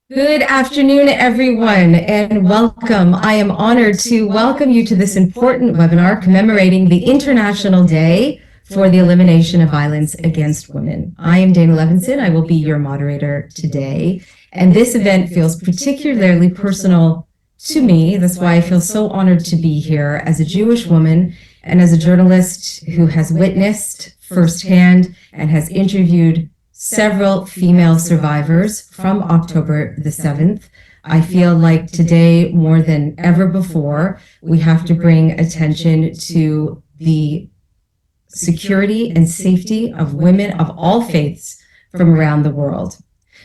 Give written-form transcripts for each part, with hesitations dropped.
Good afternoon, everyone, and welcome. I am honored to welcome you to this important webinar commemorating the International Day for the Elimination of Violence Against Women. I am Dana Levenson. I will be your moderator today, and this event feels particularly personal to me. That's why I feel so honored to be here as a Jewish woman and as a journalist who has witnessed firsthand and has interviewed several female survivors from October the 7th. I feel like today, more than ever before, we have to bring attention to the security and safety of women of all faiths from around the world.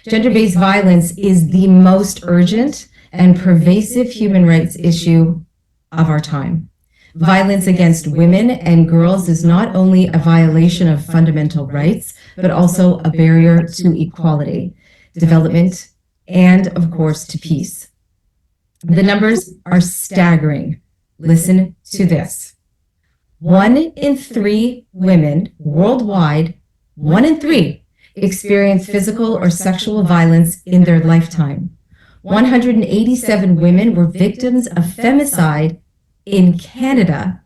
Gender-based violence is the most urgent and pervasive human rights issue of our time. Violence against women and girls is not only a violation of fundamental rights, but also a barrier to equality, development, and of course to peace. The numbers are staggering. Listen to this. 1 in 3 women worldwide, 1 in 3, experience physical or sexual violence in their lifetime. 187 women were victims of femicide in Canada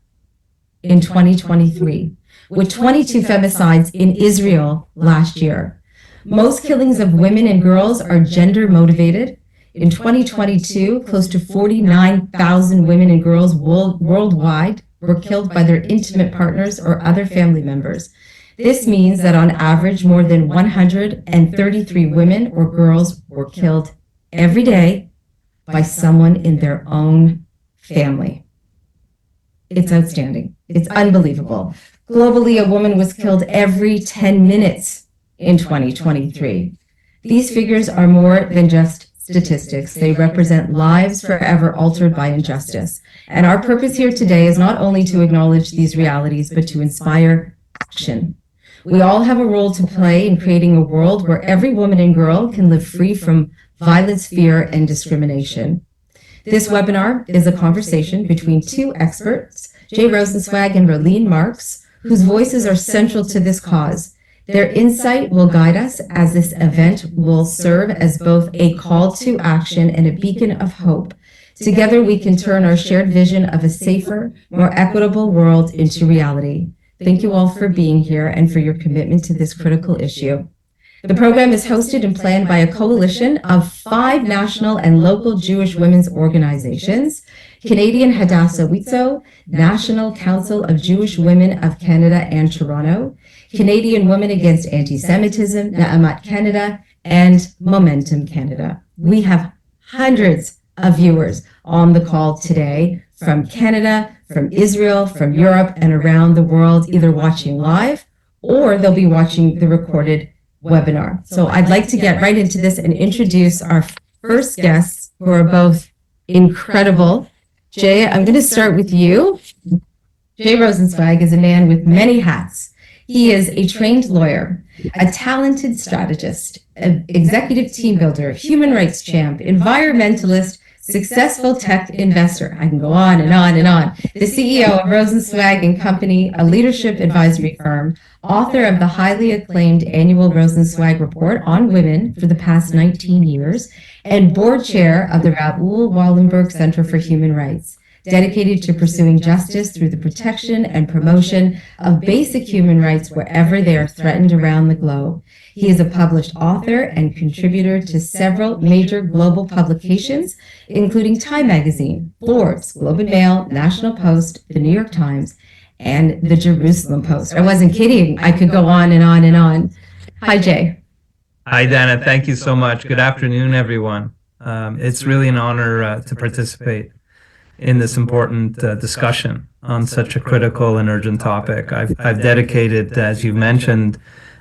in 2023, with 22 femicides in Israel last year. Most killings of women and girls are gender motivated. In 2022, close to 49,000 women and girls worldwide were killed by their intimate partners or other family members. This means that on average, more than 133 women or girls were killed every day by someone in their own family. It's outstanding. It's unbelievable. Globally, a woman was killed every 10 minutes in 2023. These figures are more than just statistics. They represent lives forever altered by injustice. And our purpose here today is not only to acknowledge these realities, but to inspire action. We all have a role to play in creating a world where every woman and girl can live free from violence, fear, and discrimination. This webinar is a conversation between 2 experts, Jay Rosenzweig and Rolene Marks, whose voices are central to this cause. Their insight will guide us as this event will serve as both a call to action and a beacon of hope. Together, we can turn our shared vision of a safer, more equitable world into reality. Thank you all for being here and for your commitment to this critical issue. The program is hosted and planned by a coalition of 5 national and local Jewish women's organizations: Canadian Hadassah Witzo, National Council of Jewish Women of Canada and Toronto, Canadian Women Against Anti-Semitism, Na'amat Canada, and Momentum Canada. We have hundreds of viewers on the call today from Canada, from Israel, from Europe, and around the world, either watching live or they'll be watching the recorded webinar. So I'd like to get right into this and introduce our first guests, who are both incredible. Jay, I'm going to start with you. Jay Rosenzweig is a man with many hats. He is a trained lawyer, a talented strategist, an executive team builder, human rights champ, environmentalist, successful tech investor. I can go on and on and on. The CEO of Rosenzweig and Company, a leadership advisory firm, author of the highly acclaimed annual Rosenzweig Report on Women for the past 19 years, and board chair of the Raoul Wallenberg Center for Human Rights, dedicated to pursuing justice through the protection and promotion of basic human rights wherever they are threatened around the globe. He is a published author and contributor to several major global publications, including Time Magazine, Forbes, Globe and Mail, National Post, the New York Times, and the Jerusalem Post. I wasn't kidding. I could go on and on and on. Hi, Jay. Hi, Dana. Thank you so much. Good afternoon, everyone. It's really an honor to participate in this important discussion on such a critical and urgent topic. I've dedicated, as you've mentioned,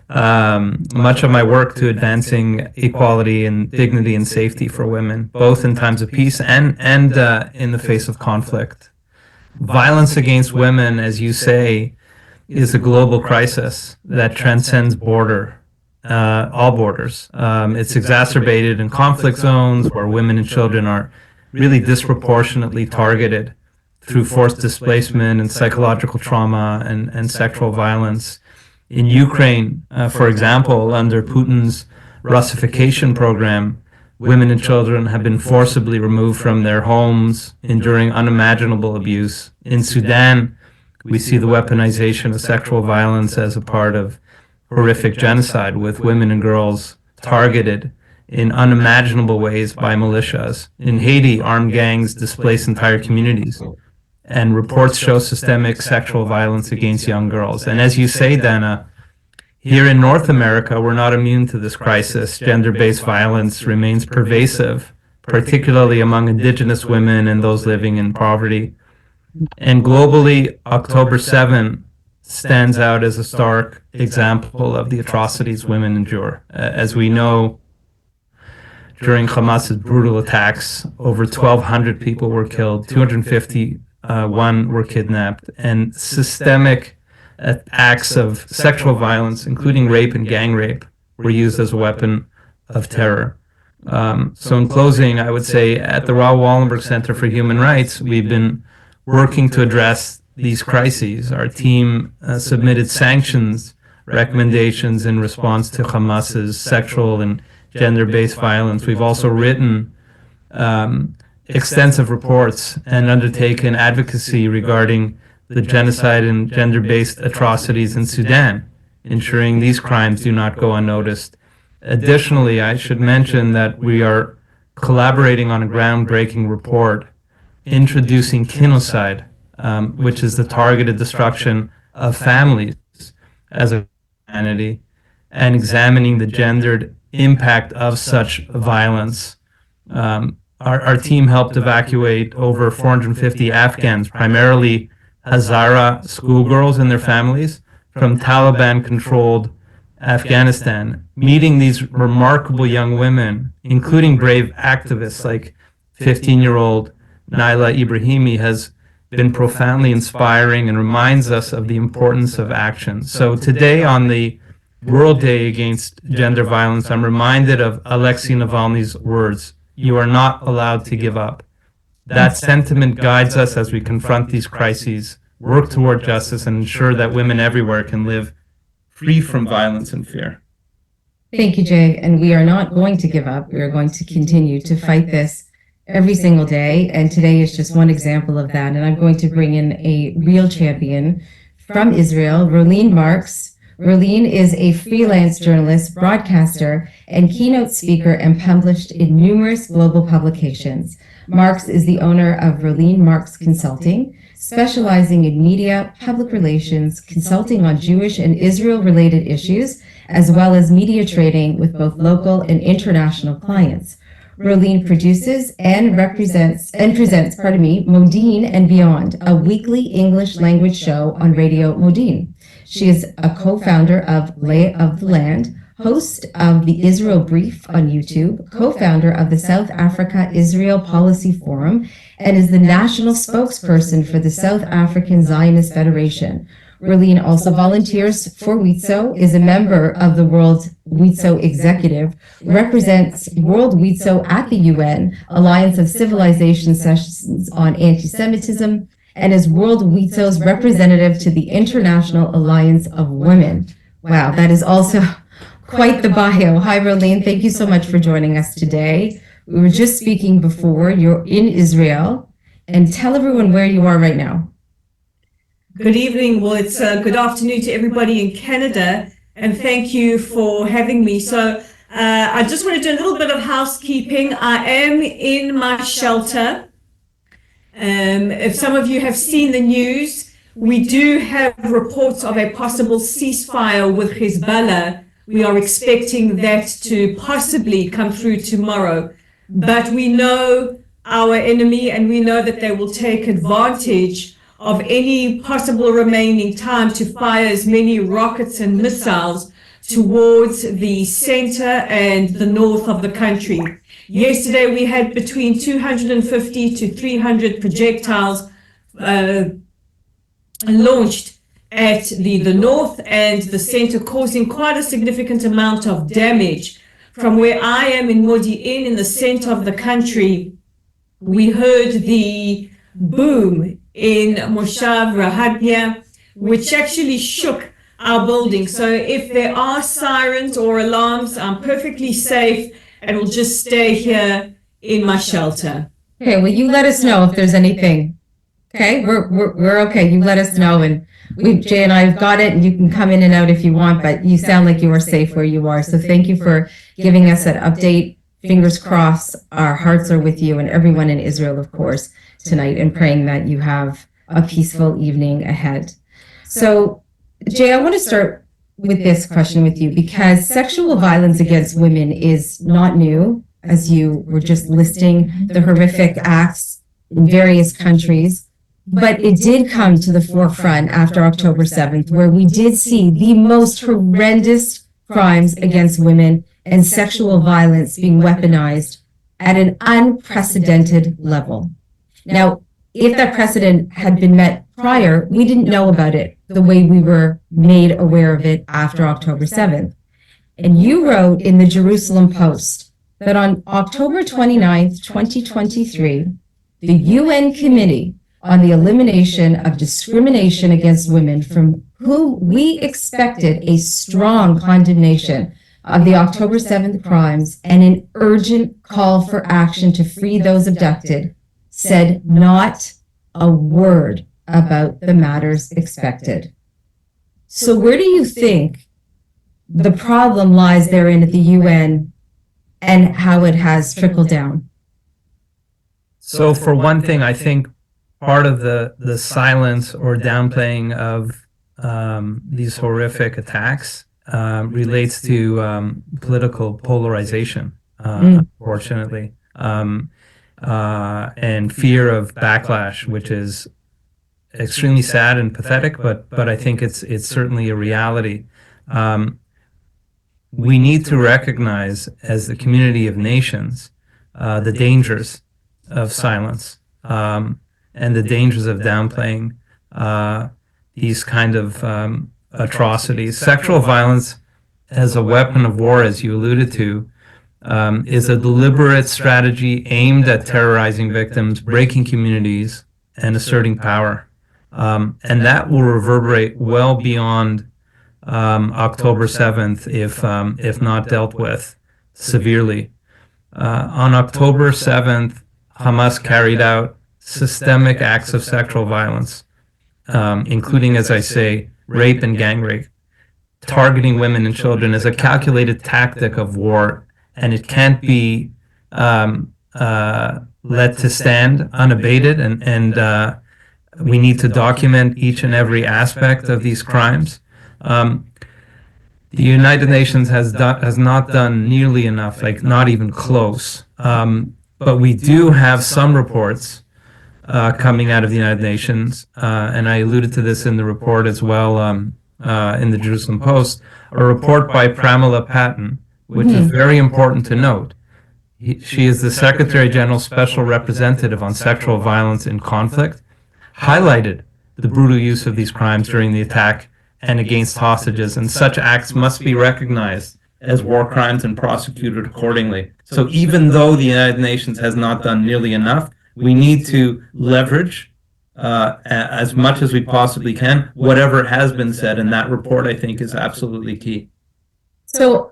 much of my work to advancing equality and dignity and safety for women, both in times of peace and in the face of conflict. Violence against women, as you say, is a global crisis that transcends all borders. It's exacerbated in conflict zones where women and children are really disproportionately targeted through forced displacement and psychological trauma and sexual violence. In Ukraine, for example, under Putin's Russification program, women and children have been forcibly removed from their homes, enduring unimaginable abuse. In Sudan, we see the weaponization of sexual violence as a part of horrific genocide, with women and girls targeted in unimaginable ways by militias. In Haiti, armed gangs displace entire communities, and reports show systemic sexual violence against young girls. And as you say, Dana, here in North America, we're not immune to this crisis. Gender-based violence remains pervasive, particularly among Indigenous women and those living in poverty. And globally, October 7 stands out as a stark example of the atrocities women endure. As we know, during Hamas's brutal attacks, over 1,200 people were killed, 251 were kidnapped, and systemic acts of sexual violence, including rape and gang rape, were used as a weapon of terror. So in closing, I would say at the Raoul Wallenberg Center for Human Rights, we've been working to address these crises. Our team submitted sanctions recommendations in response to Hamas's sexual and gender-based violence. We've also written extensive reports and undertaken advocacy regarding the genocide and gender-based atrocities in Sudan, ensuring these crimes do not go unnoticed. Additionally, I should mention that we are collaborating on a groundbreaking report introducing kinocide, which is the targeted destruction of families as a humanity, and examining the gendered impact of such violence. Our team helped evacuate over 450 Afghans, primarily Hazara schoolgirls and their families, from Taliban-controlled Afghanistan. Meeting these remarkable young women, including brave activists like 15-year-old Naila Ibrahimi, has been profoundly inspiring and reminds us of the importance of action. So today, on the World Day Against Gender Violence, I'm reminded of Alexei Navalny's words, "You are not allowed to give up." That sentiment guides us as we confront these crises, work toward justice, and ensure that women everywhere can live free from violence and fear. Thank you, Jay. And we are not going to give up. We are going to continue to fight this every single day. And today is just one example of that. And I'm going to bring in a real champion from Israel, Rolene Marks. Rolene is a freelance journalist, broadcaster, and keynote speaker, and published in numerous global publications. Marks is the owner of Rolene Marks Consulting, specializing in media, public relations, consulting on Jewish and Israel-related issues, as well as media trading with both local and international clients. Rolene produces and presents Modine and Beyond, a weekly English language show on Radio Modine. She is a co-founder of Lay of the Land, host of the Israel Brief on YouTube, co-founder of the South Africa Israel Policy Forum, and is the national spokesperson for the South African Zionist Federation. Rolene also volunteers for WITSO, is a member of the World WITSO Executive, represents World WITSO at the UN, Alliance of Civilization Sessions on Anti-Semitism, and is World WITSO's representative to the International Alliance of Women. Wow, that is also quite the bio. Hi, Rolene. Thank you so much for joining us today. We were just speaking before. You're in Israel. And tell everyone where you are right now. Good evening. Well, it's good afternoon to everybody in Canada. And thank you for having me. So I just want to do a little bit of housekeeping. I am in my shelter. If some of you have seen the news, we do have reports of a possible ceasefire with Hezbollah. We are expecting that to possibly come through tomorrow. But we know our enemy, and we know that they will take advantage of any possible remaining time to fire as many rockets and missiles towards the center and the north of the country. Yesterday, we had between 250 to 300 projectiles launched at the north and the center, causing quite a significant amount of damage. From where I am in Modi'in, in the center of the country, we heard the boom in Moshav Rahadnia, which actually shook our building. So if there are sirens or alarms, I'm perfectly safe and will just stay here in my shelter. Okay, well, you let us know if there's anything. Okay, we're okay. You let us know, and Jay and I have got it, and you can come in and out if you want, but you sound like you are safe where you are. So thank you for giving us that update. Fingers crossed, our hearts are with you and everyone in Israel, of course, tonight, and praying that you have a peaceful evening ahead. So, Jay, I want to start with this question with you, because sexual violence against women is not new, as you were just listing the horrific acts in various countries. But it did come to the forefront after October 7th, where we did see the most horrendous crimes against women and sexual violence being weaponized at an unprecedented level. Now, if that precedent had been met prior, we didn't know about it the way we were made aware of it after October 7th. And you wrote in the Jerusalem Post that on October 29th, 2023, the UN Committee on the Elimination of Discrimination Against Women, from whom we expected a strong condemnation of the October 7th crimes and an urgent call for action to free those abducted, said not a word about the matters expected. So where do you think the problem lies therein at the UN and how it has trickled down? So for one thing, I think part of the silence or downplaying of these horrific attacks relates to political polarization, unfortunately, and fear of backlash, which is extremely sad and pathetic, but I think it's certainly a reality. We need to recognize, as the community of nations, the dangers of silence and the dangers of downplaying these kind of atrocities. Sexual violence as a weapon of war, as you alluded to, is a deliberate strategy aimed at terrorizing victims, breaking communities, and asserting power. And that will reverberate well beyond October 7th if not dealt with severely. On October 7th, Hamas carried out systemic acts of sexual violence, including, as I say, rape and gang rape. Targeting women and children is a calculated tactic of war, and it can't be let to stand unabated, and we need to document each and every aspect of these crimes. The United Nations has not done nearly enough, like not even close. But we do have some reports coming out of the United Nations, and I alluded to this in the report as well in the Jerusalem Post, a report by Pramila Patten, which is very important to note. She is the Secretary General Special Representative on Sexual Violence in Conflict, highlighted the brutal use of these crimes during the attack and against hostages, and such acts must be recognized as war crimes and prosecuted accordingly. So even though the United Nations has not done nearly enough, we need to leverage as much as we possibly can whatever has been said, and that report, I think, is absolutely key. So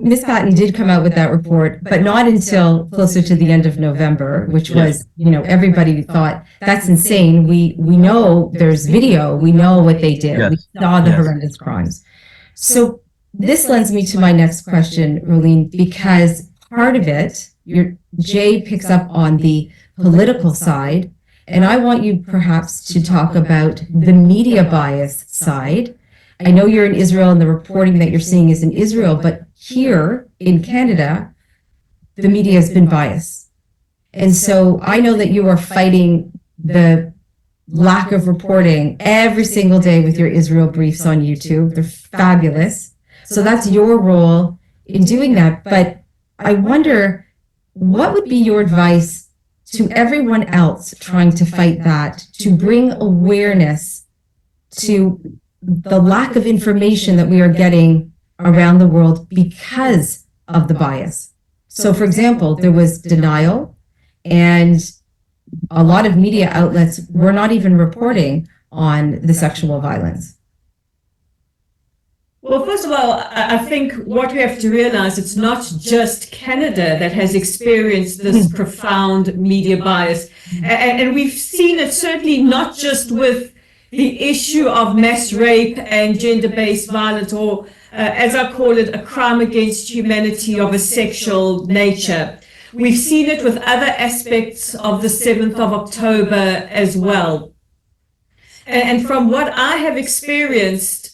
Ms. Patton did come out with that report, but not until closer to the end of November, which was, everybody thought, that's insane. We know there's video. We know what they did. Yes. We saw the horrendous crimes. So this lends me to my next question, Rolene, because part of it, Jay picks up on the political side, and I want you perhaps to talk about the media bias side. I know you're in Israel and the reporting that you're seeing is in Israel, but here in Canada, the media has been biased. And so I know that you are fighting the lack of reporting every single day with your Israel briefs on YouTube. They're fabulous. So that's your role in doing that. But I wonder, what would be your advice to everyone else trying to fight that, to bring awareness to the lack of information that we are getting around the world because of the bias? So, for example, there was denial, and a lot of media outlets were not even reporting on the sexual violence. Well, first of all, I think what we have to realize, it's not just Canada that has experienced this profound media bias. And we've seen it certainly not just with the issue of mass rape and gender-based violence, or as I call it, a crime against humanity of a sexual nature. We've seen it with other aspects of the 7th of October as well. And from what I have experienced,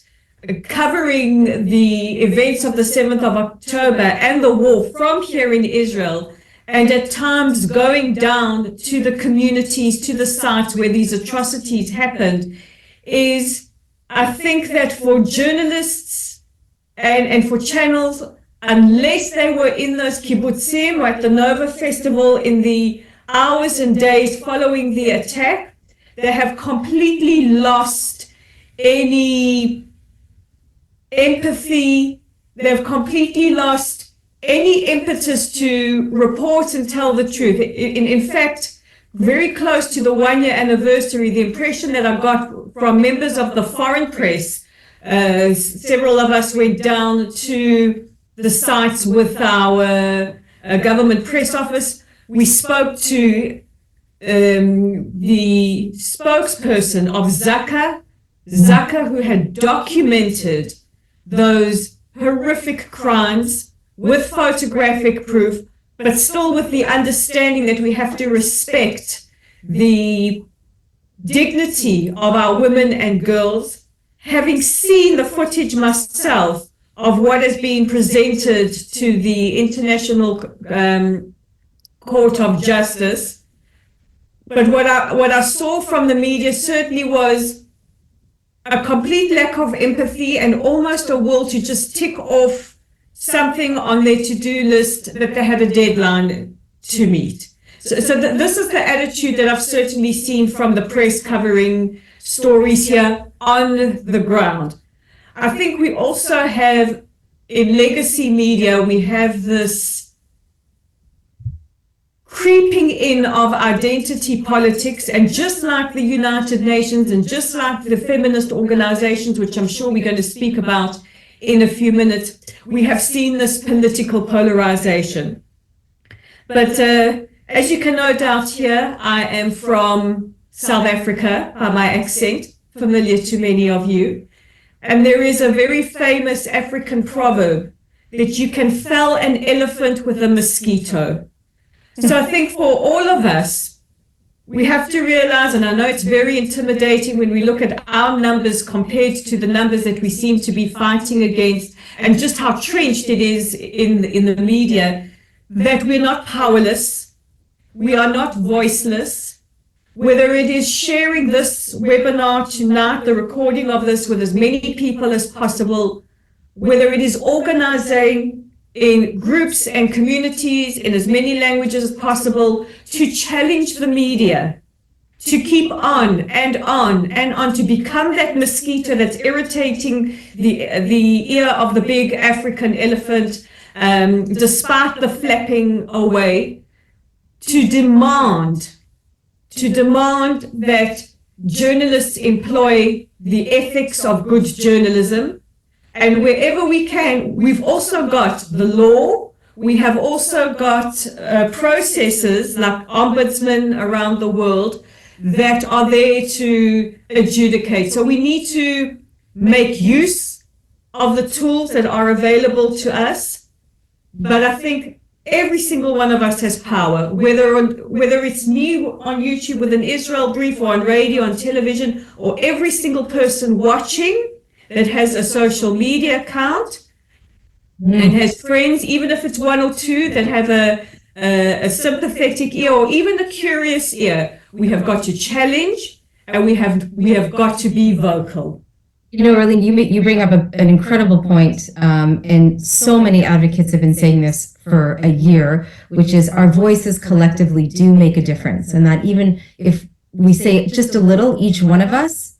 covering the events of the 7th of October and the war from here in Israel, and at times going down to the communities, to the sites where these atrocities happened, is I think that for journalists and for channels, unless they were in those kibbutzim or at the Nova Festival in the hours and days following the attack, they have completely lost any empathy. They've completely lost any impetus to report and tell the truth. In fact, very close to the 1-year anniversary, the impression that I got from members of the foreign press, several of us went down to the sites with our government press office. We spoke to the spokesperson of Zaka, who had documented those horrific crimes with photographic proof, but still with the understanding that we have to respect the dignity of our women and girls. Having seen the footage myself of what has been presented to the International Court of Justice, but what I saw from the media certainly was a complete lack of empathy and almost a will to just tick off something on their to-do list that they had a deadline to meet. So this is the attitude that I've certainly seen from the press covering stories here on the ground. I think we also have, in legacy media, we have this creeping in of identity politics, and just like the United Nations and just like the feminist organizations, which I'm sure we're going to speak about in a few minutes, we have seen this political polarization. But as you can no doubt hear, I am from South Africa by my accent, familiar to many of you. And there is a very famous African proverb that you can fell an elephant with a mosquito. So I think for all of us, we have to realize, and I know it's very intimidating when we look at our numbers compared to the numbers that we seem to be fighting against, and just how trenched it is in the media, that we're not powerless, we are not voiceless. Whether it is sharing this webinar tonight, the recording of this with as many people as possible, whether it is organizing in groups and communities in as many languages as possible to challenge the media, to keep on and on and on, to become that mosquito that's irritating the ear of the big African elephant, despite the flapping away, to demand that journalists employ the ethics of good journalism. And wherever we can, we've also got the law. We have also got processes like ombudsmen around the world that are there to adjudicate. So we need to make use of the tools that are available to us. But I think every single one of us has power, whether it's me on YouTube with an Israel brief, or on radio, on television, or every single person watching that has a social media account and has friends, even if it's one or two that have a sympathetic ear or even a curious ear. We have got to challenge, and we have got to be vocal. You know, Rolene, you bring up an incredible point, and so many advocates have been saying this for a year, which is our voices collectively do make a difference, and that even if we say just a little, each one of us,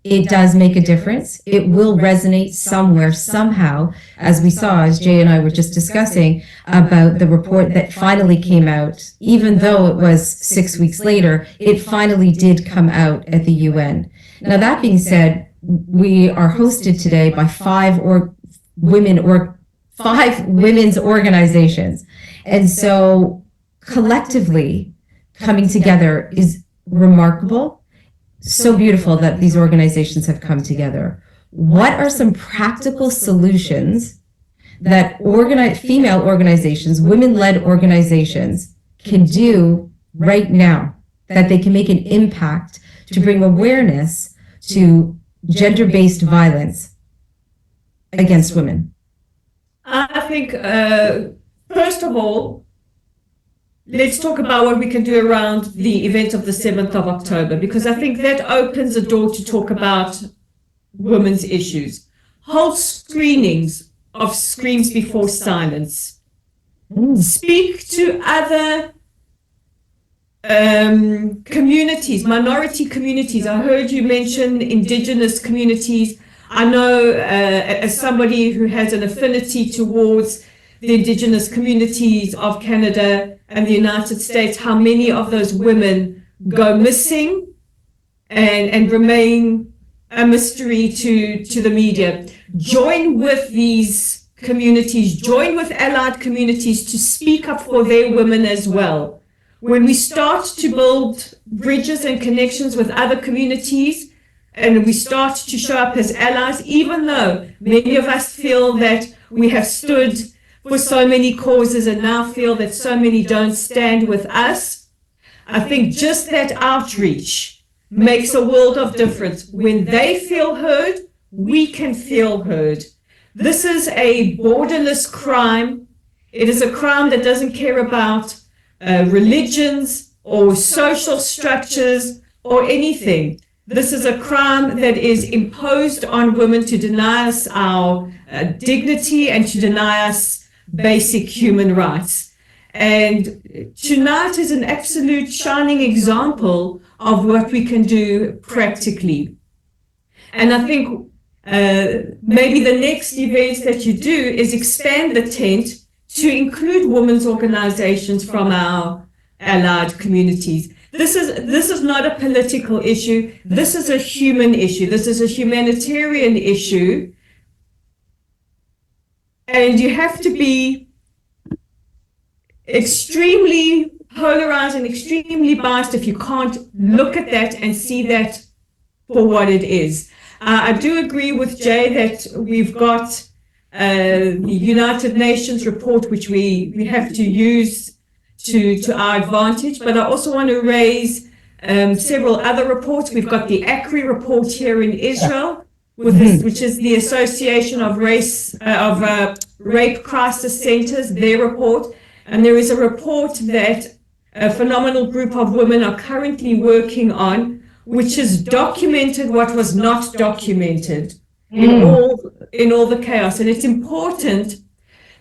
it does make a difference. It will resonate somewhere, somehow, as we saw, as Jay and I were just discussing, about the report that finally came out. Even though it was 6 weeks later, it finally did come out at the UN. Now, that being said, we are hosted today by five women's organizations. And so collectively coming together is remarkable. So beautiful that these organizations have come together. What are some practical solutions that female organizations, women-led organizations can do right now that they can make an impact to bring awareness to gender-based violence against women? I think, first of all, let's talk about what we can do around the event of the 7th of October, because I think that opens a door to talk about women's issues. Hold screenings of Screams Before Silence. Speak to other communities, minority communities. I heard you mention Indigenous communities. I know as somebody who has an affinity towards the Indigenous communities of Canada and the United States, how many of those women go missing and remain a mystery to the media. Join with these communities, join with allied communities to speak up for their women as well. When we start to build bridges and connections with other communities, and we start to show up as allies, even though many of us feel that we have stood for so many causes and now feel that so many don't stand with us, I think just that outreach makes a world of difference. When they feel heard, we can feel heard. This is a borderless crime. It is a crime that doesn't care about religions or social structures or anything. This is a crime that is imposed on women to deny us our dignity and to deny us basic human rights. And tonight is an absolute shining example of what we can do practically. And I think maybe the next event that you do is expand the tent to include women's organizations from our allied communities. This is not a political issue. This is a human issue. This is a humanitarian issue. And you have to be extremely polarized and extremely biased if you can't look at that and see that for what it is. I do agree with Jay that we've got the United Nations report, which we have to use to our advantage, but I also want to raise several other reports. We've got the ACRI report here in Israel, which is the Association of Rape Crisis Centers, their report. And there is a report that a phenomenal group of women are currently working on, which has documented what was not documented in all the chaos. And it's important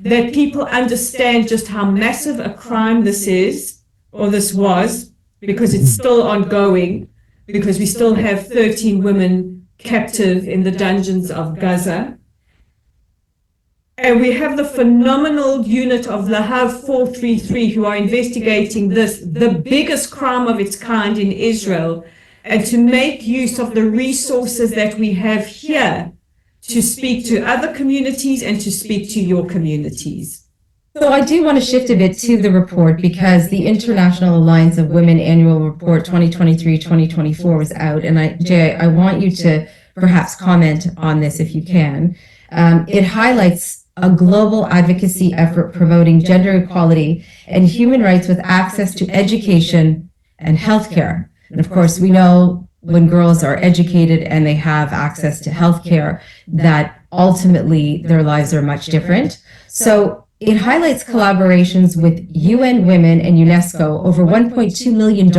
that people understand just how massive a crime this is, or this was, because it's still ongoing, because we still have 13 women captive in the dungeons of Gaza. And we have the phenomenal unit of Lahav 433 who are investigating this, the biggest crime of its kind in Israel, and to make use of the resources that we have here to speak to other communities and to speak to your communities. So I do want to shift a bit to the report, because the International Alliance of Women Annual Report 2023-2024 was out. And Jay, I want you to perhaps comment on this if you can. It highlights a global advocacy effort promoting gender equality and human rights with access to education and healthcare. And of course, we know when girls are educated and they have access to healthcare, that ultimately their lives are much different. So it highlights collaborations with UN Women and UNESCO, over $1.2 million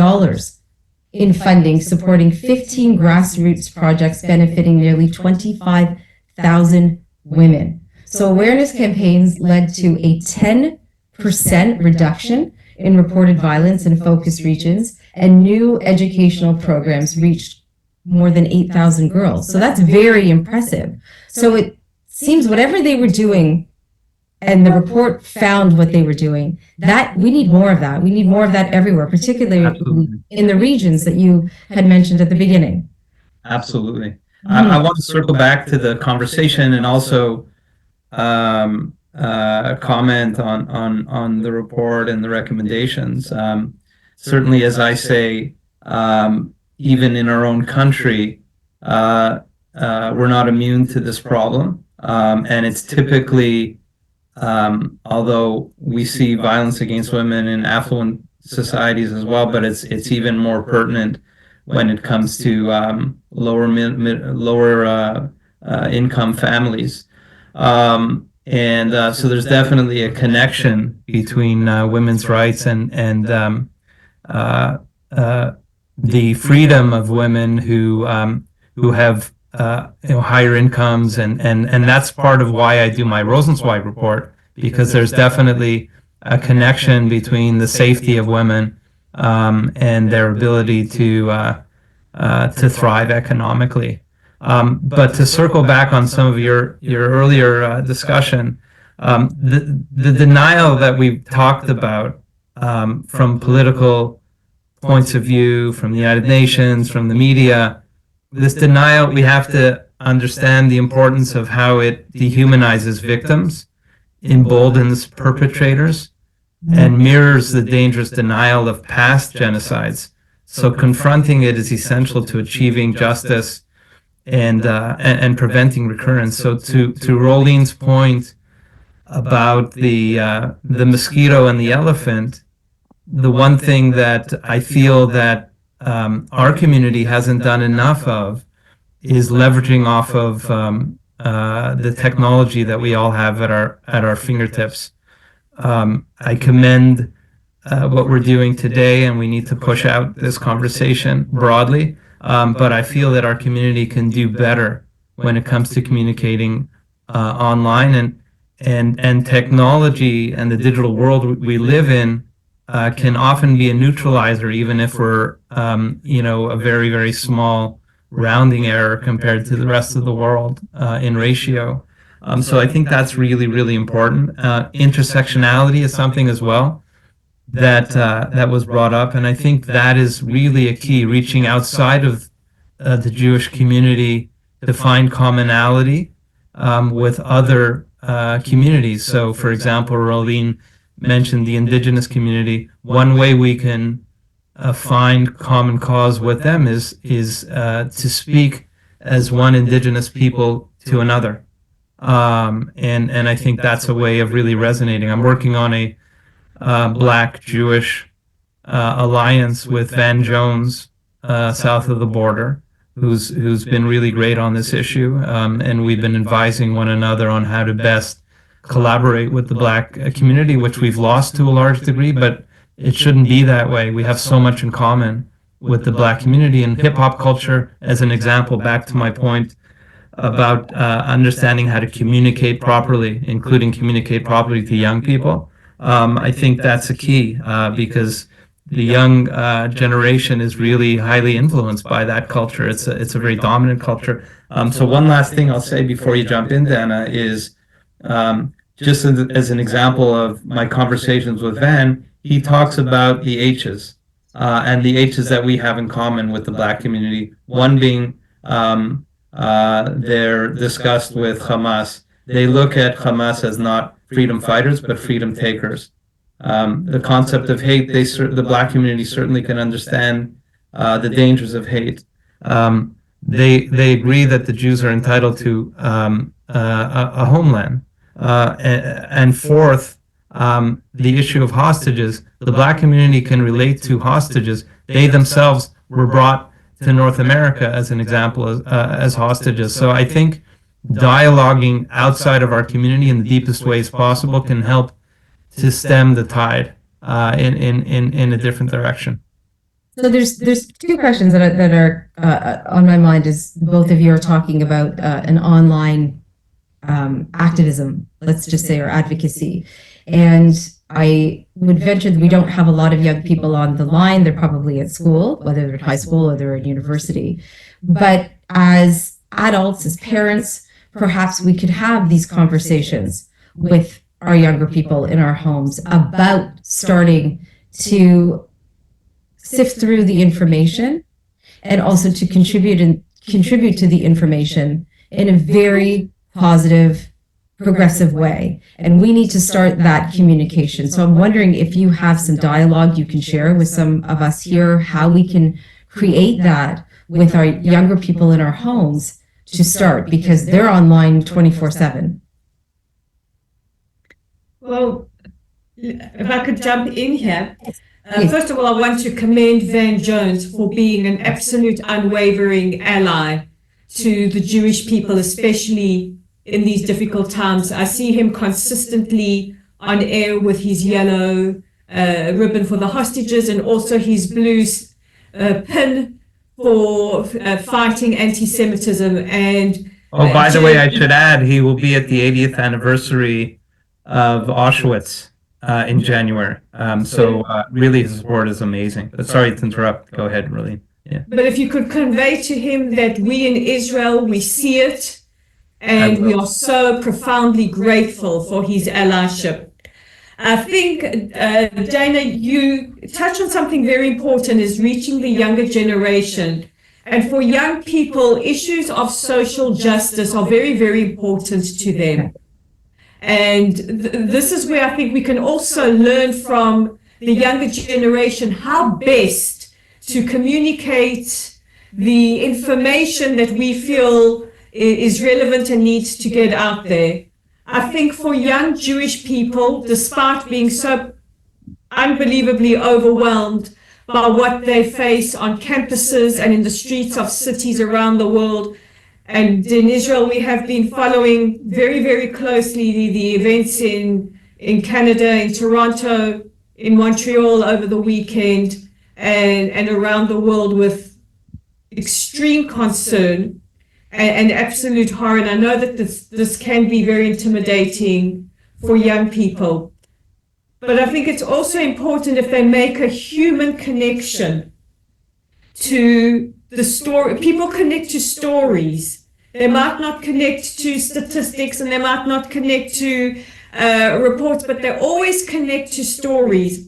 in funding, supporting 15 grassroots projects benefiting nearly 25,000 women. So awareness campaigns led to a 10% reduction in reported violence in focus regions, and new educational programs reached more than 8,000 girls. So that's very impressive. So it seems whatever they were doing, and the report found what they were doing, that we need more of that. We need more of that everywhere, particularly in the regions that you had mentioned at the beginning. Absolutely. I want to circle back to the conversation and also comment on the report and the recommendations. Certainly, as I say, even in our own country, we're not immune to this problem, and it's typically, although we see violence against women in affluent societies as well, but it's even more pertinent when it comes to lower income families. So there's definitely a connection between women's rights and the freedom of women who have higher incomes, and that's part of why I do my Rosenzweig report, because there's definitely a connection between the safety of women and their ability to thrive economically. But to circle back on some of your earlier discussion, the denial that we've talked about from political points of view, from the United Nations, from the media, this denial, we have to understand the importance of how it dehumanizes victims, emboldens perpetrators, and mirrors the dangerous denial of past genocides. So confronting it is essential to achieving justice and preventing recurrence. So to Rolene's point about the mosquito and the elephant, the one thing that I feel that our community hasn't done enough of is leveraging off of the technology that we all have at our fingertips. I commend what we're doing today, and we need to push out this conversation broadly. But I feel that our community can do better when it comes to communicating online, and technology and the digital world we live in can often be a neutralizer, even if we're a very, very small rounding error compared to the rest of the world in ratio. So I think that's really, really important. Intersectionality is something as well that was brought up, and I think that is really a key, reaching outside of the Jewish community to find commonality with other communities. So, for example, Rolene mentioned the indigenous community. One way we can find common cause with them is to speak as one indigenous people to another, and I think that's a way of really resonating. I'm working on a Black Jewish alliance with Van Jones south of the border, who's been really great on this issue, and we've been advising one another on how to best collaborate with the Black community, which we've lost to a large degree, but it shouldn't be that way. We have so much in common with the Black community, and hip hop culture, as an example, back to my point about understanding how to communicate properly, including communicate properly to young people. I think that's a key because the young generation is really highly influenced by that culture. It's a very dominant culture. So one last thing I'll say before you jump in, Dana, is just as an example of my conversations with Van, he talks about the H's and the H's that we have in common with the Black community. One being they're discussed with Hamas. They look at Hamas as not freedom fighters, but freedom takers. The concept of hate, the Black community certainly can understand the dangers of hate. They agree that the Jews are entitled to a homeland. And fourth, the issue of hostages. The Black community can relate to hostages. They themselves were brought to North America, as an example, as hostages. So I think dialoguing outside of our community in the deepest ways possible can help to stem the tide in a different direction. So there's two questions that are on my mind as both of you are talking about an online activism, let's just say, or advocacy. And I would venture that we don't have a lot of young people on the line. They're probably at school, whether they're at high school or they're at university. But as adults, as parents, perhaps we could have these conversations with our younger people in our homes about starting to sift through the information and also to contribute contribute to the information in a very positive, progressive way. And we need to start that communication. So I'm wondering if you have some dialogue you can share with some of us here, how we can create that with our younger people in our homes to start, because they're online 24/7. Well, if I could jump in here. First of all, I want to commend Van Jones for being an absolute unwavering ally to the Jewish people, especially in these difficult times. I see him consistently on air with his yellow ribbon for the hostages and also his blue pin for fighting anti-Semitism. And by the way, I should add, he will be at the 80th anniversary of Auschwitz in January. So really his support is amazing. But sorry to interrupt. Go ahead, Rolene. Yeah. But if you could convey to him that we in Israel, we see it, and we are so profoundly grateful for his allyship. I think, Dana, you touched on something very important, is reaching the younger generation. And for young people, issues of social justice are very, very important to them. And this is where I think we can also learn from the younger generation how best to communicate the information that we feel is relevant and needs to get out there. I think for young Jewish people, despite being so unbelievably overwhelmed by what they face on campuses and in the streets of cities around the world, and in Israel, we have been following very, very closely the events in Canada, in Toronto, in Montreal over the weekend, and around the world with extreme concern and absolute horror. And I know that this can be very intimidating for young people. But I think it's also important if they make a human connection to the story. People connect to stories. They might not connect to statistics and they might not connect to reports, but they always connect to stories.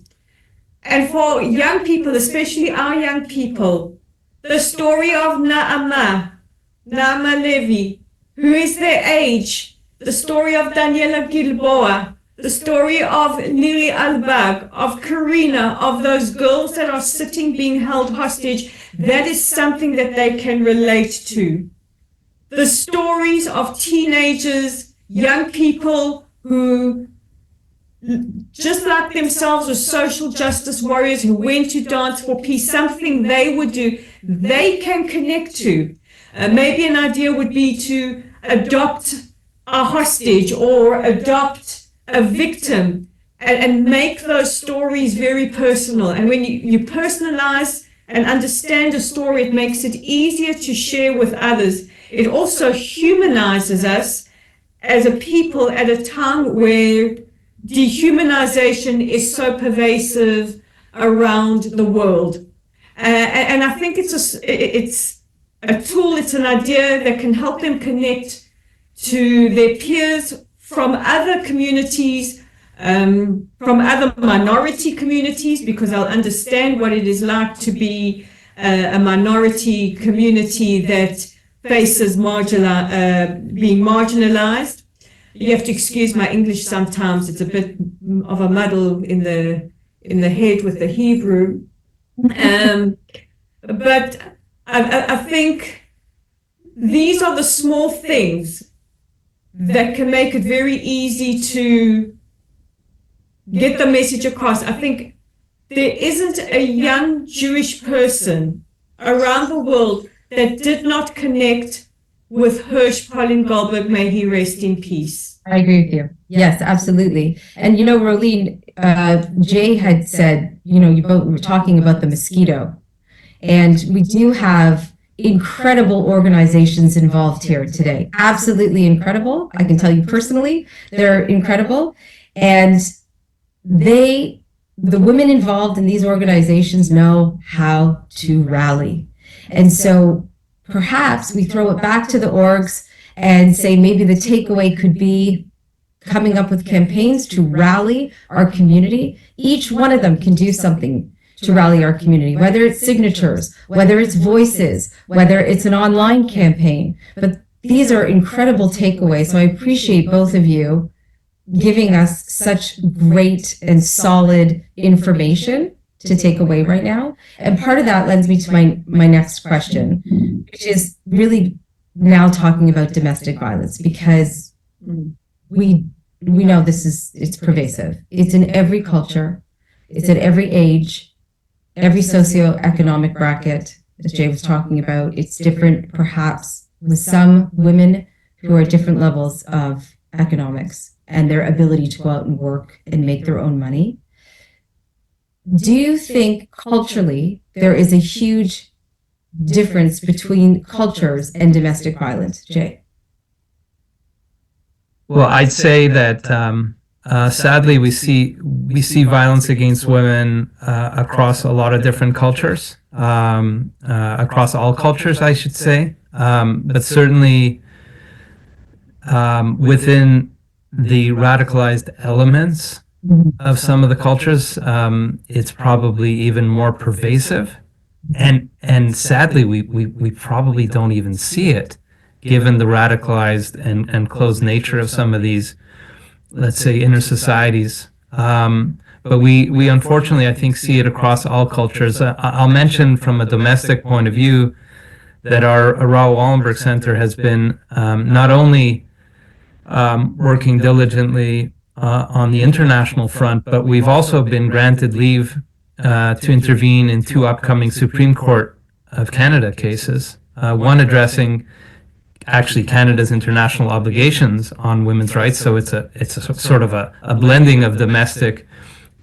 And for young people, especially our young people, the story of Naama Levi, who is their age, the story of Daniela Gilboa, the story of Nili Albag, of Karina, of those girls that are sitting being held hostage, that is something that they can relate to. The stories of teenagers, young people who, just like themselves, were social justice warriors who went to dance for peace, something they would do, they can connect to. Maybe an idea would be to adopt a hostage or adopt a victim and make those stories very personal. And when you personalize and understand a story, it makes it easier to share with others. It also humanizes us as a people at a time where dehumanization is so pervasive around the world. And I think it's a tool, it's an idea that can help them connect to their peers from other communities, from other minority communities, because they'll understand what it is like to be a minority community that faces being marginalized. You have to excuse my English sometimes. It's a bit of a muddle in the head with the Hebrew. But I think these are the small things that can make it very easy to get the message across. I think there isn't a young Jewish person around the world that did not connect with Hirsch Pauline Goldberg, may he rest in peace. I agree with you. Yes, absolutely. And Rolene, Jay had said, you both were talking about the mosquito, and we do have incredible organizations involved here today. Absolutely incredible. I can tell you personally, they're incredible. And the women involved in these organizations know how to rally. And so perhaps we throw it back to the orgs and say maybe the takeaway could be coming up with campaigns to rally our community. Each one of them can do something to rally our community, whether it's signatures, whether it's voices, whether it's an online campaign. But these are incredible takeaways. So I appreciate both of you giving us such great and solid information to take away right now. And part of that lends me to my next question, which is really now talking about domestic violence, because we know it's pervasive. It's in every culture. It's at every age, every socioeconomic bracket, as Jay was talking about. It's different, perhaps, with some women who are at different levels of economics and their ability to go out and work and make their own money. Do you think culturally there is a huge difference between cultures and domestic violence, Jay? Well, I'd say that sadly we see violence against women across a lot of different cultures, across all cultures, I should say, but certainly within the radicalized elements of some of the cultures, it's probably even more pervasive, and sadly we probably don't even see it, given the radicalized and closed nature of some of these, let's say, inner societies. But we unfortunately, I think, see it across all cultures. I'll mention from a domestic point of view that our Raoul Wallenberg Center has been not only working diligently on the international front, but we've also been granted leave to intervene in 2 upcoming Supreme Court of Canada cases, one addressing actually Canada's international obligations on women's rights. So it's a sort of a blending of domestic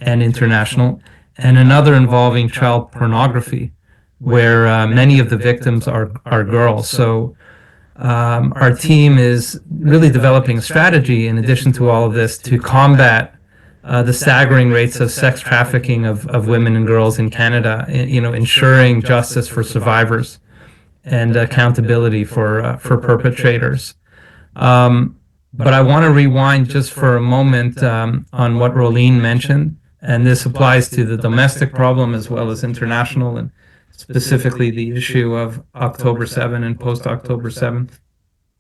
and international, and another involving child pornography, where many of the victims are girls. So our team is really developing a strategy, in addition to all of this, to combat the staggering rates of sex trafficking of women and girls in Canada, ensuring justice for survivors and accountability for perpetrators. But I want to rewind just for a moment on what Rolene mentioned, and this applies to the domestic problem as well as international, and specifically the issue of October 7 and post-October 7.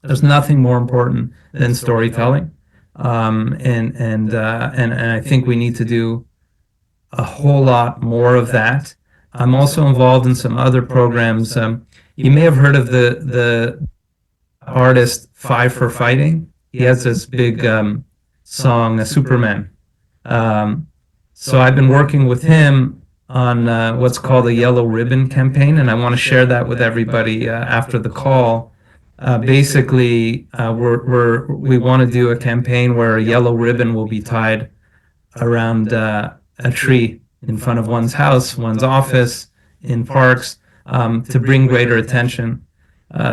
There's nothing more important than storytelling, and I think we need to do a whole lot more of that. I'm also involved in some other programs. You may have heard of the artist Five for Fighting. He has this big song, Superman. So I've been working with him on what's called a Yellow Ribbon campaign, and I want to share that with everybody after the call. Basically, we want to do a campaign where a yellow ribbon will be tied around a tree in front of one's house, one's office, in parks, to bring greater attention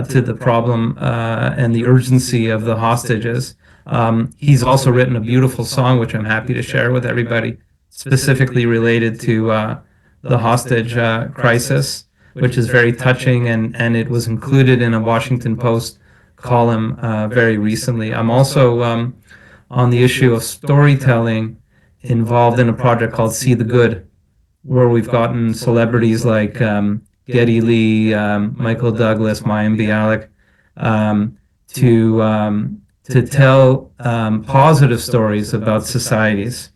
to the problem and the urgency of the hostages. He's also written a beautiful song, which I'm happy to share with everybody, specifically related to the hostage crisis, which is very touching, and it was included in a Washington Post column very recently. I'm also, on the issue of storytelling, involved in a project called See the Good, where we've gotten celebrities like Geddy Lee, Michael Douglas, Mayim Bialik, to tell positive stories about societies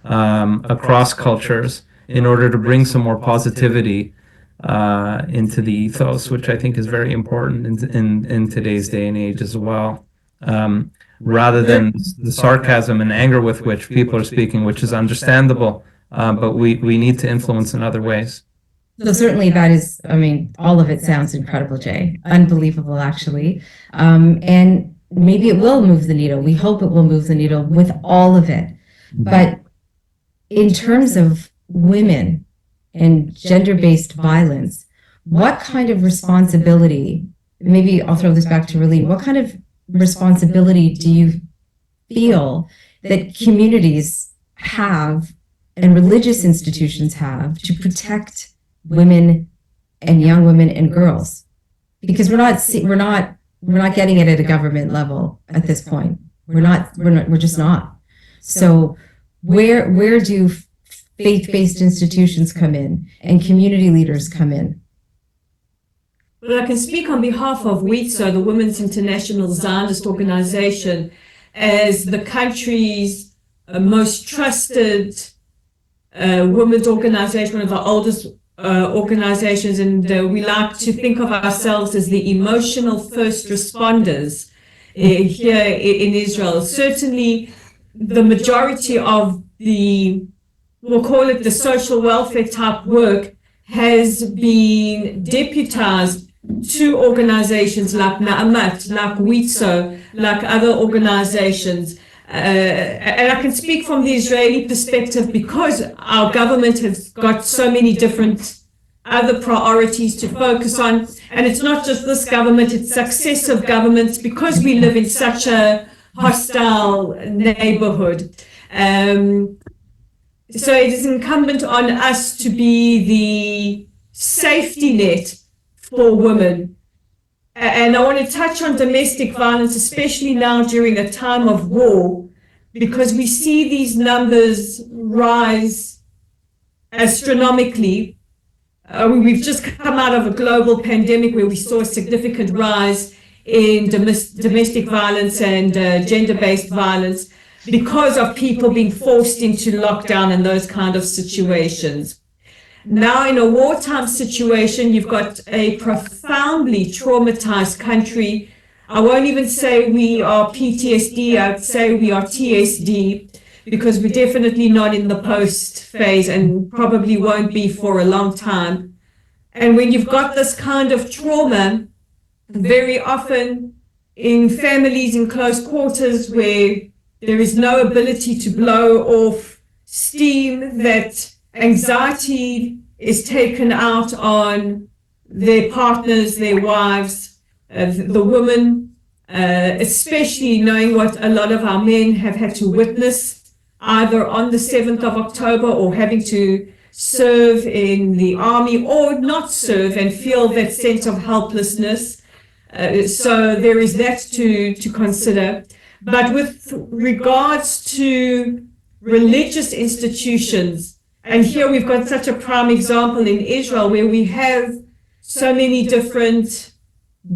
across cultures in order to bring some more positivity into the ethos, which I think is very important in today's day and age as well. Rather than the sarcasm and anger with which people are speaking, which is understandable, but we need to influence in other ways. So certainly that is, all of it sounds incredible, Jay. Unbelievable, actually. And maybe it will move the needle. We hope it will move the needle with all of it. But in terms of women and gender-based violence, what kind of responsibility, maybe I'll throw this back to Rolene, what kind of responsibility do you feel that communities have and religious institutions have to protect women and young women and girls? Because we're not getting it at a government level at this point. We're just not. So where do faith-based institutions come in and community leaders come in. Well, I can speak on behalf of WITSO, the Women's International Zionist Organization, as the country's most trusted women's organization, one of the oldest organizations, and we like to think of ourselves as the emotional first responders here in Israel. Certainly, the majority of we'll call it the social welfare type work, has been deputized to organizations like Na'amat, like WITSO, like other organizations. And I can speak from the Israeli perspective because our government has got so many different other priorities to focus on. And it's not just this government, it's successive governments, because we live in such a hostile neighborhood. So it is incumbent on us to be the safety net for women. And I want to touch on domestic violence, especially now during a time of war, because we see these numbers rise astronomically. We've just come out of a global pandemic where we saw a significant rise in domestic violence and gender-based violence because of people being forced into lockdown and those kind of situations. Now, in a wartime situation, you've got a profoundly traumatized country. I won't even say we are PTSD, I'd say we are TSD, because we're definitely not in the post phase and probably won't be for a long time. And when you've got this kind of trauma, very often in families in close quarters where there is no ability to blow off steam, that anxiety is taken out on their partners, their wives, the women, especially knowing what a lot of our men have had to witness either on the 7th of October or having to serve in the army or not serve and feel that sense of helplessness. So there is that to consider. But with regards to religious institutions, and here we've got such a prime example in Israel where we have so many different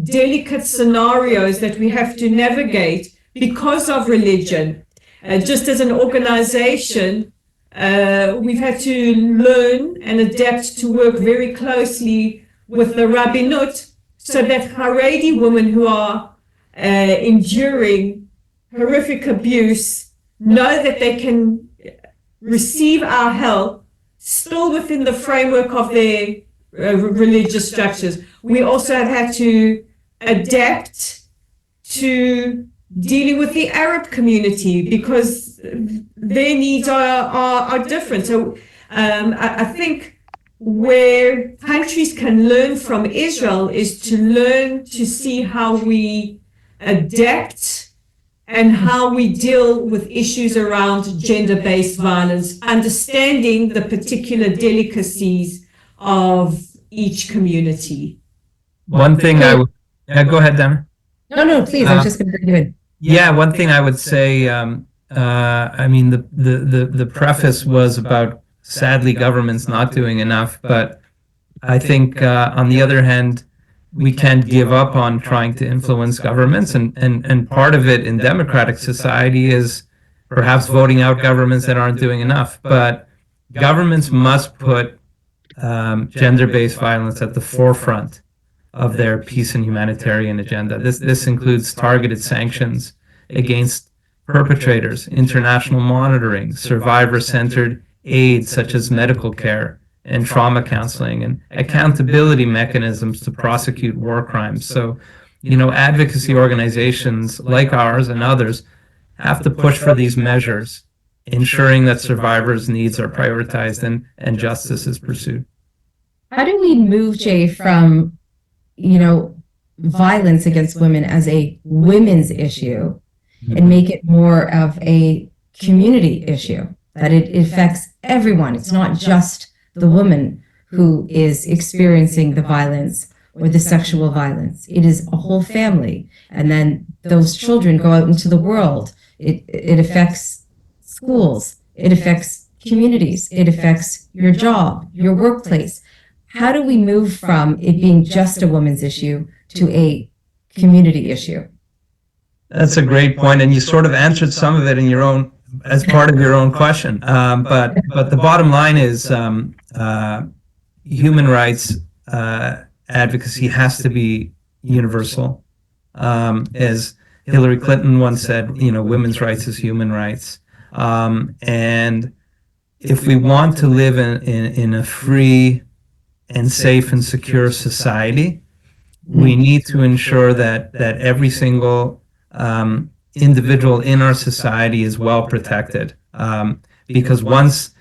delicate scenarios that we have to navigate because of religion. Just as an organization, we've had to learn and adapt to work very closely with the rabbinut so that Haredi women who are enduring horrific abuse know that they can receive our help still within the framework of their religious structures. We also have had to adapt to dealing with the Arab community because their needs are different. So I think where countries can learn from Israel is to learn to see how we adapt and how we deal with issues around gender-based violence, understanding the particular delicacies of each community. One thing I would, go ahead, Dana. No, please. I was just going to bring you in. Yeah, one thing I would say, I mean, the preface was about sadly governments not doing enough, but I think on the other hand, we can't give up on trying to influence governments, and part of it in democratic society is perhaps voting out governments that aren't doing enough. But governments must put gender-based violence at the forefront of their peace and humanitarian agenda. This includes targeted sanctions against perpetrators, international monitoring, survivor-centered aid such as medical care and trauma counseling, and accountability mechanisms to prosecute war crimes. So, advocacy organizations like ours and others have to push for these measures, ensuring that survivors' needs are prioritized and justice is pursued. How do we move, Jay, from violence against women as a women's issue and make it more of a community issue, that it affects everyone? It's not just the woman who is experiencing the violence or the sexual violence. It is a whole family. And then those children go out into the world. It affects schools. It affects communities. It affects your job, your workplace. How do we move from it being just a woman's issue to a community issue? That's a great point, and you sort of answered some of it in your own, as part of your own question. But the bottom line is human rights advocacy has to be universal. As Hillary Clinton once said, women's rights is human rights. And if we want to live in a free and safe and secure society, we need to ensure that every single individual in our society is well protected. Because once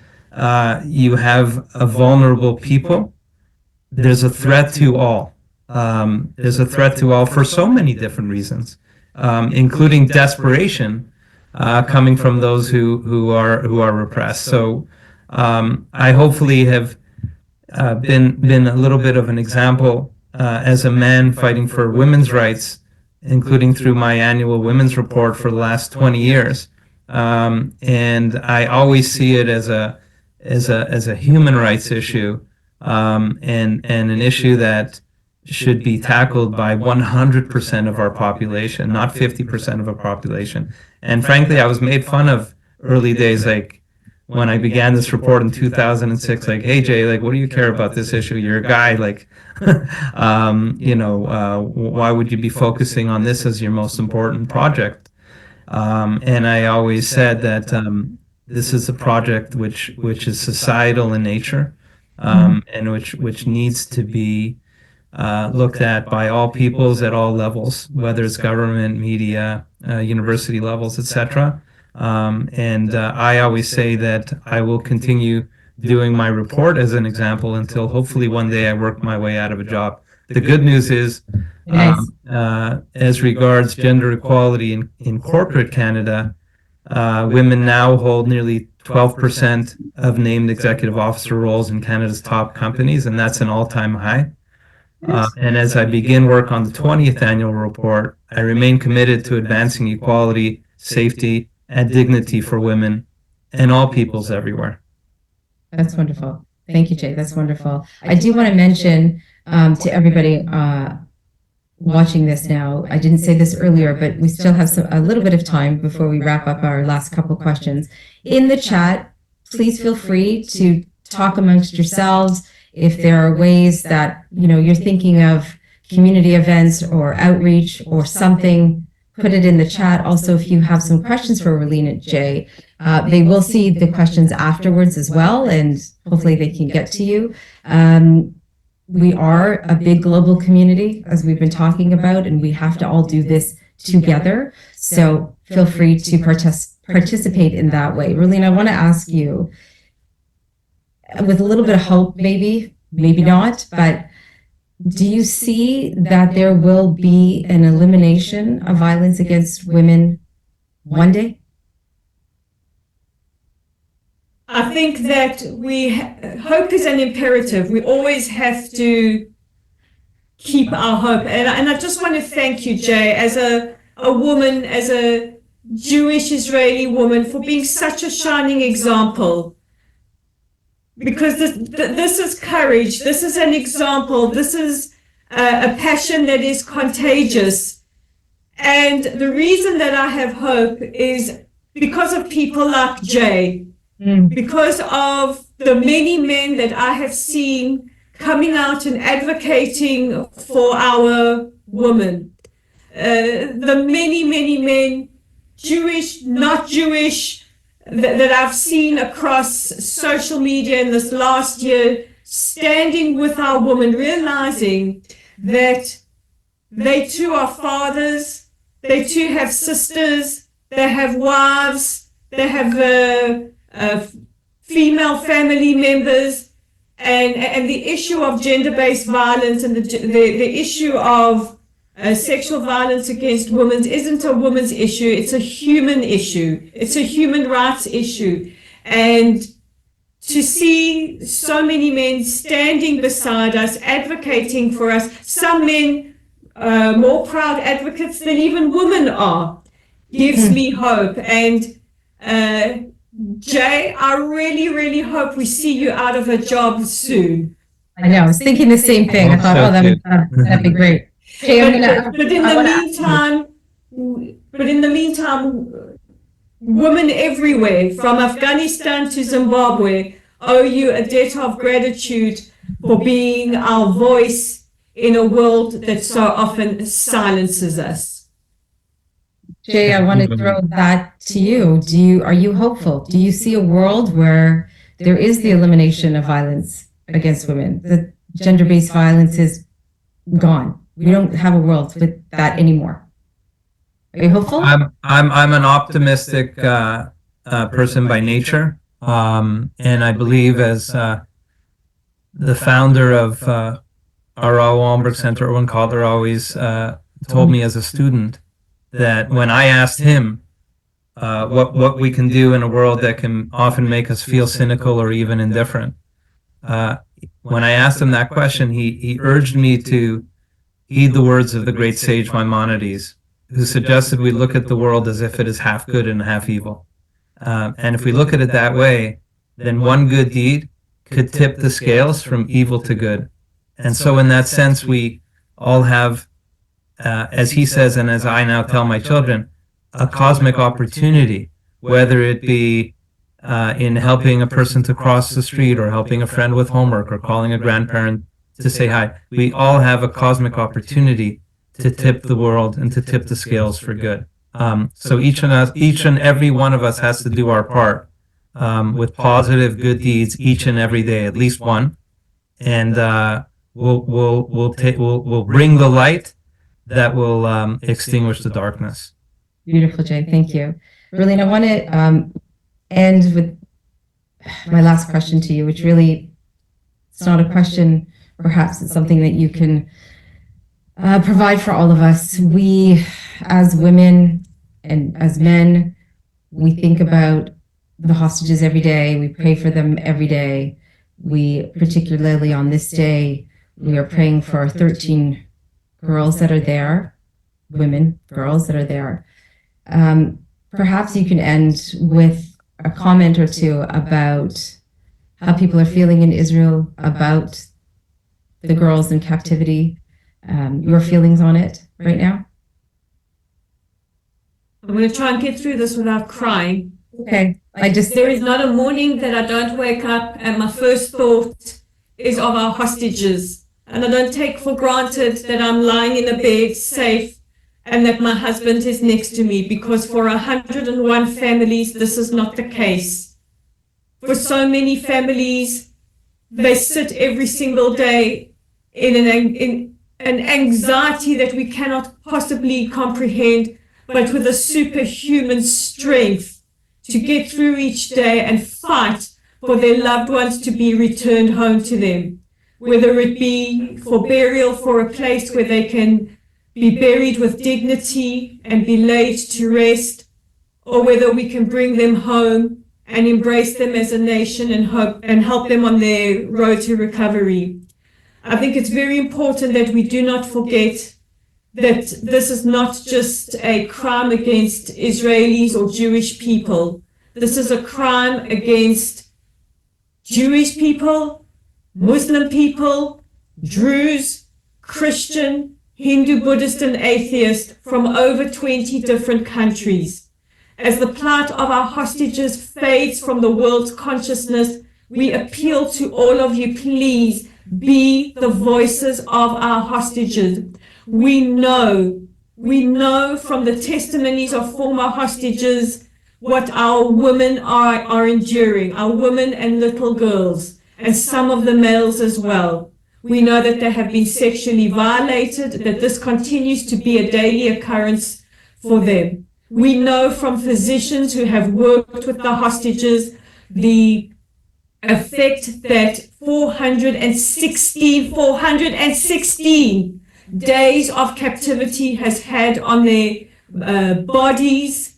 you have a vulnerable people, there's a threat to all. There's a threat to all for so many different reasons, including desperation coming from those who are repressed. So I hopefully have been a little bit of an example as a man fighting for women's rights, including through my annual women's report for the last 20 years. And I always see it as a human rights issue, and an issue that should be tackled by 100% of our population, not 50% of our population. And frankly, I was made fun of early days, like when I began this report in 2006, like, hey Jay, like, what do you care about this issue? You're a guy, like, why would you be focusing on this as your most important project? And I always said that this is a project which is societal in nature, and which needs to be looked at by all peoples at all levels, whether it's government, media, university levels, etc. And I always say that I will continue doing my report as an example until hopefully one day I work my way out of a job. The good news is, as regards gender equality in corporate Canada, women now hold nearly 12% of named executive officer roles in Canada's top companies, and that's an all-time high. And as I begin work on the 20th annual report, I remain committed to advancing equality, safety, and dignity for women and all peoples everywhere. That's wonderful. Thank you, Jay. That's wonderful. I do want to mention to everybody watching this now, I didn't say this earlier, but we still have a little bit of time before we wrap up our last couple questions. In the chat, please feel free to talk amongst yourselves. If there are ways that you're thinking of community events or outreach or something, put it in the chat. Also, if you have some questions for Rolene and Jay, they will see the questions afterwards as well, and hopefully they can get to you. We are a big global community, as we've been talking about, and we have to all do this together. So feel free to participate in that way. Rolene, I want to ask you, with a little bit of hope, maybe not, but do you see that there will be an elimination of violence against women one day? I think that hope is an imperative. We always have to keep our hope. And I just want to thank you, Jay, as a woman, as a Jewish Israeli woman, for being such a shining example. Because this is courage, this is an example, this is a passion that is contagious. And the reason that I have hope is because of people like Jay, because of the many men that I have seen coming out and advocating for our women. The many, many men, Jewish, not Jewish, that I've seen across social media in this last year, standing with our women, realizing that they too are fathers, they too have sisters, they have wives, they have female family members, and the issue of gender-based violence and the issue of sexual violence against women isn't a woman's issue, it's a human issue. It's a human rights issue. And to see so many men standing beside us, advocating for us, some men more proud advocates than even women are, gives me hope. And Jay, I really, really hope we see you out of a job soon. I know. I was thinking the same thing. I thought, that'd be great. Jay, But in the meantime, women everywhere, from Afghanistan to Zimbabwe, owe you a debt of gratitude for being our voice in a world that so often silences us. Jay, I want to throw that to you. Are you hopeful? Do you see a world where there is the elimination of violence against women? The gender-based violence is gone. We don't have a world with that anymore. Are you hopeful? I'm an optimistic person by nature, and I believe as the founder of our Raoul Wallenberg Center, Erwin Calder, always told me as a student that when I asked him what we can do in a world that can often make us feel cynical or even indifferent, when I asked him that question, he urged me to heed the words of the great sage Maimonides, who suggested we look at the world as if it is half good and half evil. And if we look at it that way, then one good deed could tip the scales from evil to good. And so in that sense, we all have, as he says, and as I now tell my children, a cosmic opportunity, whether it be in helping a person to cross the street or helping a friend with homework or calling a grandparent to say hi. We all have a cosmic opportunity to tip the world and to tip the scales for good. So each and every one of us has to do our part with positive good deeds each and every day, at least one, and we'll bring the light that will extinguish the darkness. Beautiful, Jay. Thank you. Rolene, I want to end with my last question to you, which really, it's not a question, perhaps it's something that you can provide for all of us. We, as women and as men, we think about the hostages every day. We pray for them every day. We, particularly on this day, we are praying for 13 girls that are there, women, girls that are there. Perhaps you can end with a comment or two about how people are feeling in Israel about the girls in captivity, your feelings on it right now. I'm going to try and get through this without crying. Okay. There is not a morning that I don't wake up and my first thought is of our hostages. And I don't take for granted that I'm lying in a bed safe and that my husband is next to me, because for 101 families, this is not the case. For so many families, they sit every single day in an anxiety that we cannot possibly comprehend, but with a superhuman strength to get through each day and fight for their loved ones to be returned home to them, whether it be for burial, for a place where they can be buried with dignity and be laid to rest, or whether we can bring them home and embrace them as a nation and help them on their road to recovery. I think it's very important that we do not forget that this is not just a crime against Israelis or Jewish people. This is a crime against Jewish people, Muslim people, Druze, Christian, Hindu, Buddhist, and atheist from over 20 different countries. As the plight of our hostages fades from the world's consciousness, we appeal to all of you, please be the voices of our hostages. We know from the testimonies of former hostages what our women are enduring, our women and little girls, and some of the males as well. We know that they have been sexually violated, that this continues to be a daily occurrence for them. We know from physicians who have worked with the hostages the effect that 416 days of captivity has had on their bodies.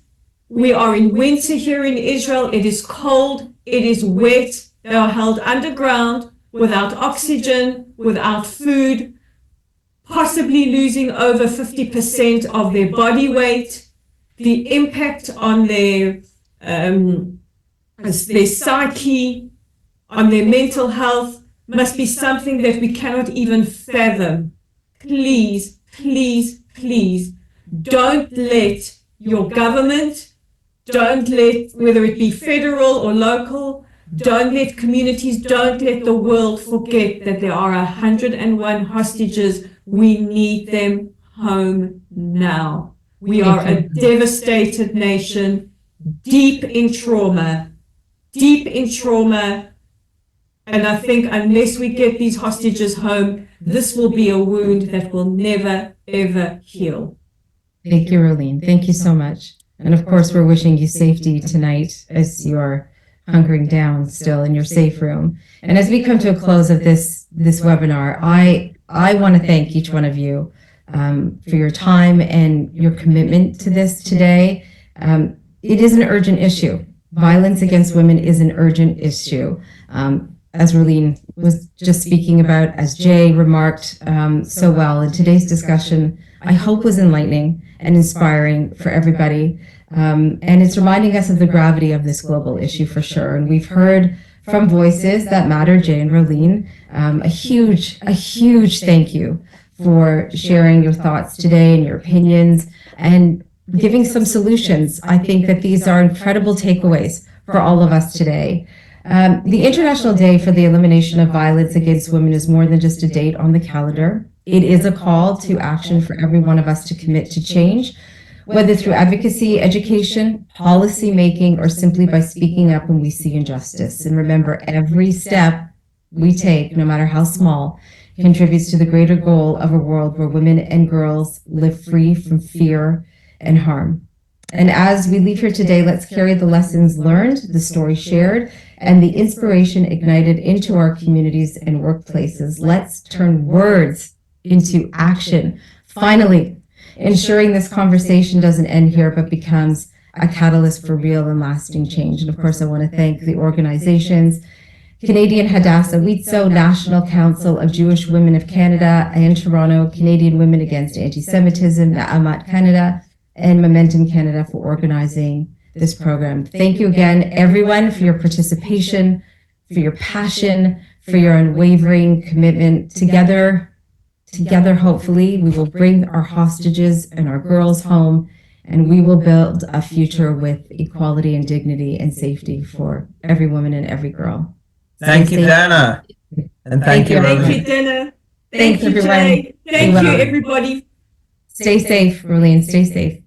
We are in winter here in Israel. It is cold. It is wet. They are held underground without oxygen, without food, possibly losing over 50% of their body weight. The impact on their as their psyche, on their mental health, must be something that we cannot even fathom. Please, please, please, don't let your government, don't let, whether it be federal or local, don't let communities, don't let the world forget that there are 101 hostages. We need them home now. We are a devastated nation, deep in trauma, and I think unless we get these hostages home, this will be a wound that will never, ever heal. Thank you, Rolene. Thank you so much. And of course, we're wishing you safety tonight as you're hunkering down still in your safe room. And as we come to a close of this webinar, I want to thank each one of you for your time and your commitment to this today. It is an urgent issue. Violence against women is an urgent issue. As Rolene was just speaking about, as Jay remarked so well in today's discussion, I hope was enlightening and inspiring for everybody. And it's reminding us of the gravity of this global issue for sure. And we've heard from voices that matter, Jay and Rolene, a huge thank you for sharing your thoughts today and your opinions and giving some solutions. I think that these are incredible takeaways for all of us today. The International Day for the Elimination of Violence Against Women is more than just a date on the calendar. It is a call to action for every one of us to commit to change, whether through advocacy, education, policy making, or simply by speaking up when we see injustice. And remember, every step we take, no matter how small, contributes to the greater goal of a world where women and girls live free from fear and harm. And as we leave here today, let's carry the lessons learned, the story shared, and the inspiration ignited into our communities and workplaces. Let's turn words into action. Finally, ensuring this conversation doesn't end here, but becomes a catalyst for real and lasting change. And of course, I want to thank the organizations, Canadian Hadassah Witso, National Council of Jewish Women of Canada, and Toronto, Canadian Women Against Anti-Semitism, Na'amat Canada, and Momentum Canada for organizing this program. Thank you again, everyone, for your participation, for your passion, for your unwavering commitment. Together, hopefully, we will bring our hostages and our girls home, and we will build a future with equality and dignity and safety for every woman and every girl. Thank you, Dana. And thank you, Thank Rolene. you, Dana. Thanks, Thank you, everyone. Jay. Thank you, everybody. Stay safe, Rolene. Stay safe.